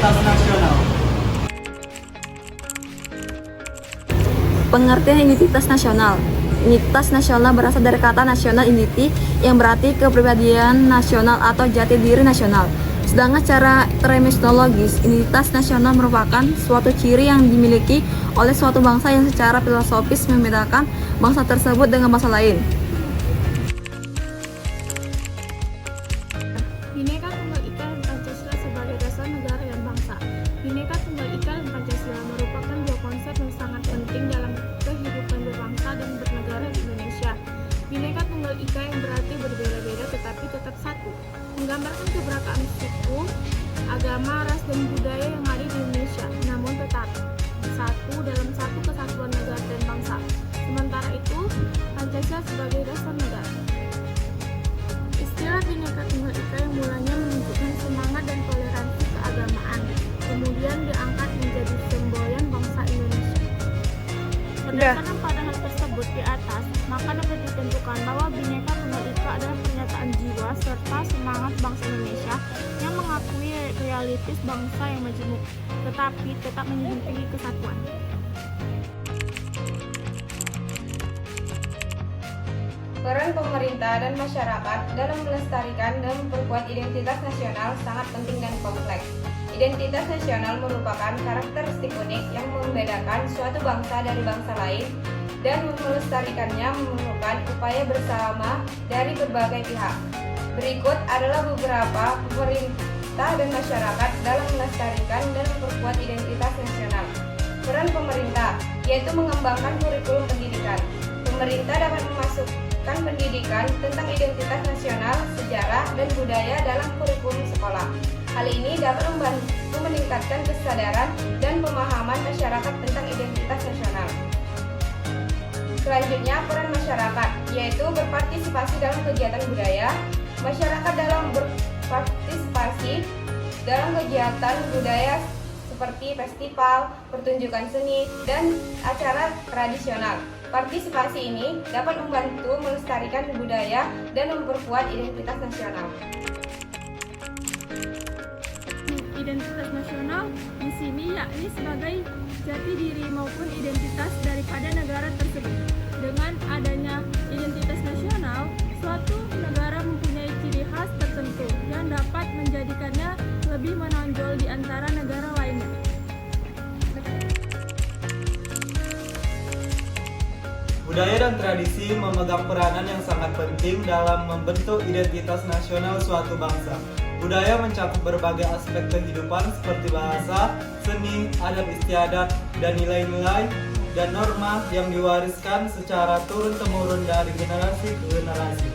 identitas nasional. Pengertian identitas nasional. Identitas nasional berasal dari kata national identity yang berarti kepribadian nasional atau jati diri nasional. Sedangkan secara terminologis, identitas nasional merupakan suatu ciri yang dimiliki oleh suatu bangsa yang secara filosofis membedakan bangsa tersebut dengan bangsa lain. Bhinneka Tunggal Ika dan Pancasila sebagai dasar negara dan bangsa. Bhinneka Tunggal Ika dan Pancasila merupakan dua konsep yang sangat penting dalam kehidupan berbangsa dan bernegara di Indonesia. Bhinneka Tunggal Ika yang berarti berbeda-beda tetapi tetap satu, menggambarkan keberagaman suku, agama, ras, dan budaya yang ada di Indonesia, namun tetap satu dalam satu kesatuan negara dan bangsa. Sementara itu, Pancasila sebagai dasar negara. Istilah Bhinneka Tunggal Ika yang mulanya menunjukkan semangat dan toleransi keagamaan, kemudian diangkat menjadi semboyan bangsa Indonesia. Berdasarkan pada hal tersebut di atas, maka dapat ditentukan bahwa Bhinneka Tunggal Ika adalah pernyataan jiwa serta semangat bangsa Indonesia yang mengakui realitas bangsa yang majemuk, tetapi tetap menjunjung kesatuan. Peran pemerintah dan masyarakat dalam melestarikan dan memperkuat identitas nasional sangat penting dan kompleks. Identitas nasional merupakan karakteristik unik yang membedakan suatu bangsa dari bangsa lain, dan melestarikannya memerlukan upaya bersama dari berbagai pihak. Berikut adalah beberapa pemerintah dan masyarakat dalam melestarikan dan memperkuat identitas nasional. Peran pemerintah, yaitu mengembangkan kurikulum pendidikan. Pemerintah dapat memasukkan pendidikan tentang identitas nasional, sejarah, dan budaya dalam kurikulum sekolah. Hal ini dapat membantu meningkatkan kesadaran dan pemahaman masyarakat tentang identitas nasional. Selanjutnya, peran masyarakat, yaitu berpartisipasi dalam kegiatan budaya. Masyarakat dalam berpartisipasi dalam kegiatan budaya seperti festival, pertunjukan seni, dan acara tradisional. Partisipasi ini dapat membantu melestarikan budaya dan memperkuat identitas nasional. Identitas nasional di sini yakni sebagai jati diri maupun identitas daripada negara tersebut. Dengan adanya identitas nasional, suatu negara mempunyai ciri khas tertentu yang dapat menjadikannya lebih menonjol di antara negara lainnya. Budaya dan tradisi memegang peranan yang sangat penting dalam membentuk identitas nasional suatu bangsa. Budaya mencakup berbagai aspek kehidupan seperti bahasa, seni, adat istiadat, dan nilai-nilai dan norma yang diwariskan secara turun-temurun dari generasi ke generasi.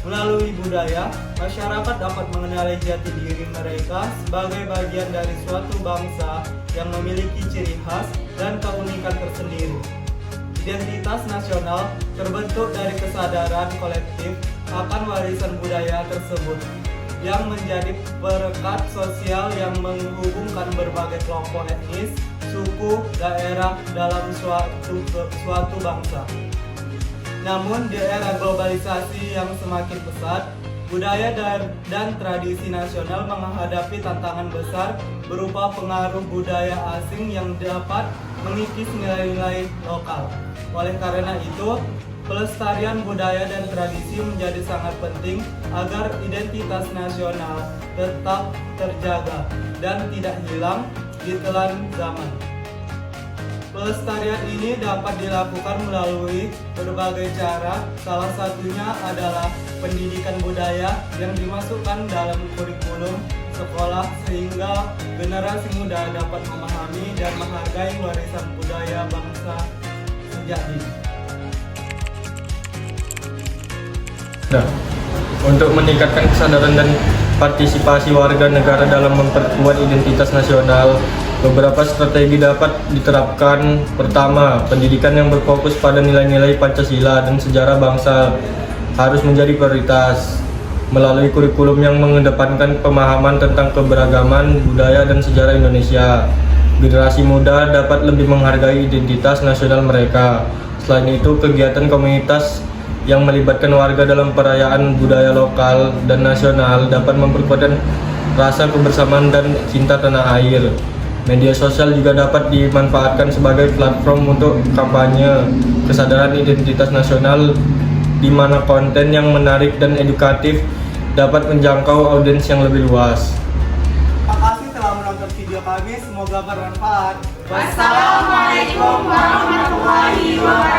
Melalui budaya, masyarakat dapat mengenali jati diri mereka sebagai bagian dari suatu bangsa yang memiliki ciri khas dan keunikan tersendiri. Identitas nasional terbentuk dari kesadaran kolektif akan warisan budaya tersebut, yang menjadi perekat sosial yang menghubungkan berbagai kelompok etnis, suku, daerah dalam suatu bangsa. Namun di era globalisasi yang semakin pesat, budaya dan tradisi nasional menghadapi tantangan besar berupa pengaruh budaya asing yang dapat mengikis nilai-nilai lokal. Oleh karena itu, pelestarian budaya dan tradisi menjadi sangat penting agar identitas nasional tetap terjaga dan tidak hilang di telan zaman. Pelestarian ini dapat dilakukan melalui berbagai cara, salah satunya adalah pendidikan budaya yang dimasukkan dalam kurikulum sekolah sehingga generasi muda dapat memahami dan menghargai warisan budaya bangsa sejak dini. Nah, untuk meningkatkan kesadaran dan partisipasi warga negara dalam memperkuat identitas nasional, beberapa strategi dapat diterapkan. Pertama, pendidikan yang berfokus pada nilai-nilai Pancasila dan sejarah bangsa harus menjadi prioritas. Melalui kurikulum yang mengedepankan pemahaman tentang keberagaman budaya dan sejarah Indonesia, generasi muda dapat lebih menghargai identitas nasional mereka. Selain itu, kegiatan komunitas yang melibatkan warga dalam perayaan budaya lokal dan nasional dapat memperkuat rasa kebersamaan dan cinta tanah air. Media sosial juga dapat dimanfaatkan sebagai platform untuk kampanye kesadaran identitas nasional, di mana konten yang menarik dan edukatif dapat menjangkau audiens yang lebih luas. Terima kasih telah menonton video kami, semoga bermanfaat. Wassalamualaikum warahmatullahi wabarakatuh.